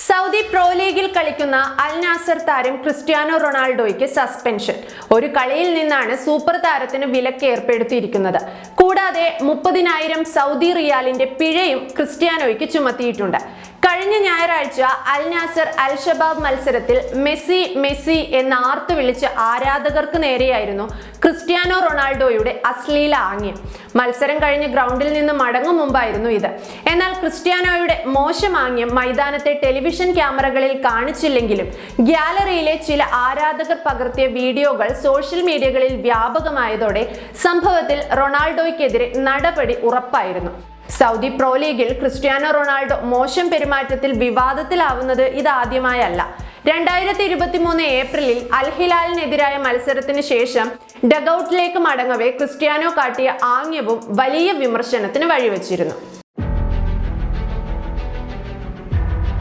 Saudi pro ലീഗിൽ കളിക്കുന്ന അൽ നാസർ താരം ക്രിസ്ത്യാനോ റൊണാൾഡോയ്ക്ക് സസ്പെൻഷൻ. ഒരു കളിയിൽ നിന്നാണ് സൂപ്പർ താരത്തിന് വിലക്ക് ഏർപ്പെടുത്തിയിരിക്കുന്നത്. കൂടാതെ 30,000 സൗദി റിയാലിന്റെ പിഴയും ക്രിസ്ത്യാനോയ്ക്ക് ചുമത്തിയിട്ടുണ്ട്. കഴിഞ്ഞ ഞായറാഴ്ച അൽ നാസർ അൽ ഷബാബ് മത്സരത്തിൽ മെസ്സി മെസ്സി എന്ന് ആർത്തു വിളിച്ച് ആരാധകർക്ക് നേരെയായിരുന്നു ക്രിസ്ത്യാനോ റൊണാൾഡോയുടെ അശ്ലീല ആംഗ്യം. മത്സരം കഴിഞ്ഞ് ഗ്രൗണ്ടിൽ നിന്ന് മടങ്ങും മുമ്പായിരുന്നു ഇത്. എന്നാൽ ക്രിസ്ത്യാനോയുടെ മോശം ആംഗ്യം മൈതാനത്തെ ടെലിവിഷൻ ക്യാമറകളിൽ കാണിച്ചില്ലെങ്കിലും ഗ്യാലറിയിലെ ചില ആരാധകർ പകർത്തിയ വീഡിയോകൾ സോഷ്യൽ മീഡിയകളിൽ വ്യാപകമായതോടെ സംഭവത്തിൽ റൊണാൾഡോയ്ക്കെതിരെ നടപടി ഉറപ്പായിരുന്നു. സൗദി പ്രോ ലീഗിൽ ക്രിസ്ത്യാനോ റൊണാൾഡോ മോശം പെരുമാറ്റത്തിൽ വിവാദത്തിലാവുന്നത് ഇതാദ്യമായല്ല. 2023 ഏപ്രിലിൽ അൽ ഹിലാലിനെതിരായ മത്സരത്തിന് ശേഷം ഡഗൌട്ടിലേക്ക് മടങ്ങവേ ക്രിസ്ത്യാനോ കാട്ടിയ ആംഗ്യവും വലിയ വിമർശനത്തിന് വഴിവെച്ചിരുന്നു.